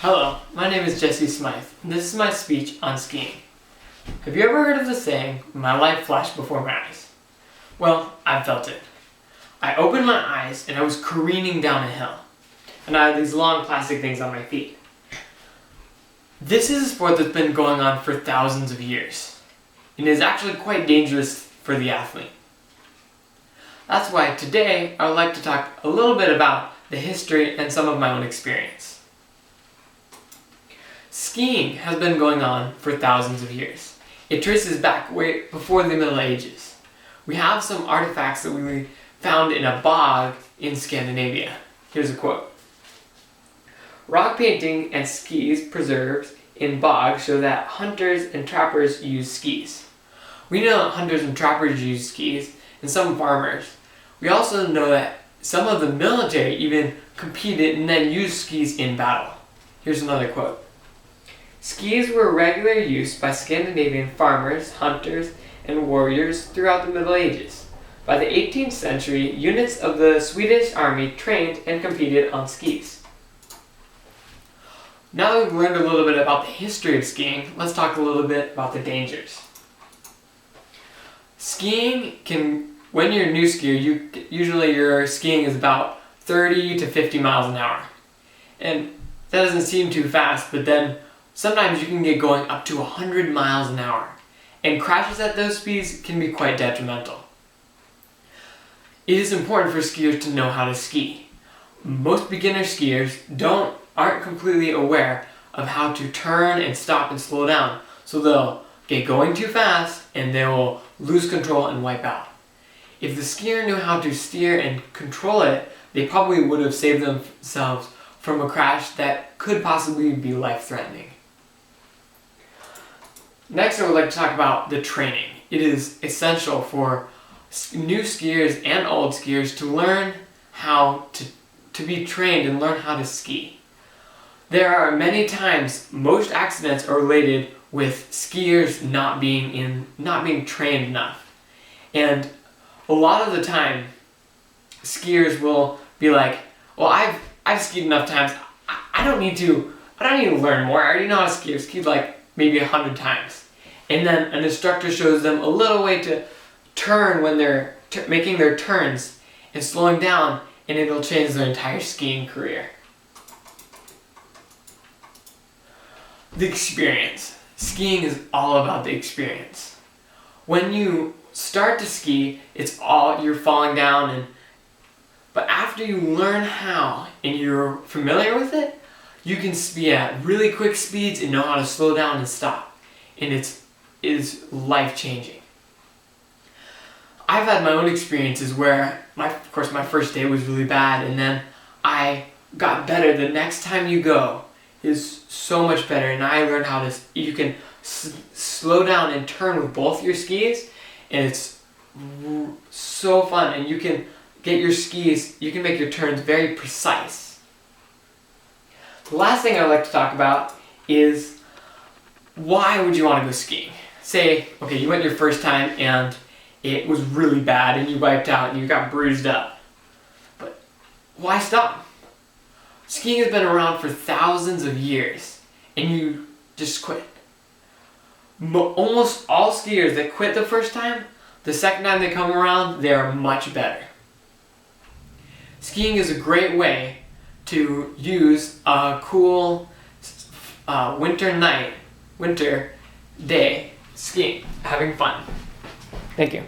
Hello, my name is Jesse Smythe, and this is my speech on skiing. Have you ever heard of the saying, "My life flashed before my eyes"? Well, I felt it. I opened my eyes and I was careening down a hill, and I had these long plastic things on my feet. This is a sport that's been going on for thousands of years, and is actually quite dangerous for the athlete. That's why today I would like to talk a little bit about the history and some of my own experience. Skiing has been going on for thousands of years. It traces back way before the Middle Ages. We have some artifacts that we found in a bog in Scandinavia. Here's a quote. "Rock painting and skis preserved in bogs show that hunters and trappers use skis." We know that hunters and trappers use skis, and some farmers. We also know that some of the military even competed and then used skis in battle. Here's another quote. "Skis were regular use by Scandinavian farmers, hunters, and warriors throughout the Middle Ages. By the 18th century, units of the Swedish army trained and competed on skis." Now that we've learned a little bit about the history of skiing, let's talk a little bit about the dangers. Skiing can, when you're a new skier, usually your skiing is about 30 to 50 miles an hour. And that doesn't seem too fast, but then sometimes you can get going up to 100 miles an hour, and crashes at those speeds can be quite detrimental. It is important for skiers to know how to ski. Most beginner skiers aren't completely aware of how to turn and stop and slow down, so they'll get going too fast and they will lose control and wipe out. If the skier knew how to steer and control it, they probably would have saved themselves from a crash that could possibly be life-threatening. Next, I would like to talk about the training. It is essential for new skiers and old skiers to learn how to be trained and learn how to ski. There are many times most accidents are related with skiers not being trained enough. And a lot of the time, skiers will be like, "Well, I've skied enough times. I don't need to learn more. I already know how to ski. I've skied like maybe 100 times." And then an instructor shows them a little way to turn when they're making their turns and slowing down, and it'll change their entire skiing career. The experience. Skiing is all about the experience. When you start to ski, you're falling down, but after you learn how and you're familiar with it, you can ski at really quick speeds and know how to slow down and stop. And it is life-changing. I've had my own experiences where, of course, my first day was really bad, and then I got better. The next time you go is so much better, and I learned how you can slow down and turn with both your skis, and it's so fun, and you can make your turns very precise. The last thing I'd like to talk about is, why would you want to go skiing? Say, okay, you went your first time and it was really bad and you wiped out and you got bruised up. But why stop? Skiing has been around for thousands of years and you just quit. Almost all skiers that quit the first time, the second time they come around, they are much better. Skiing is a great way to use a cool winter day skiing, having fun. Thank you.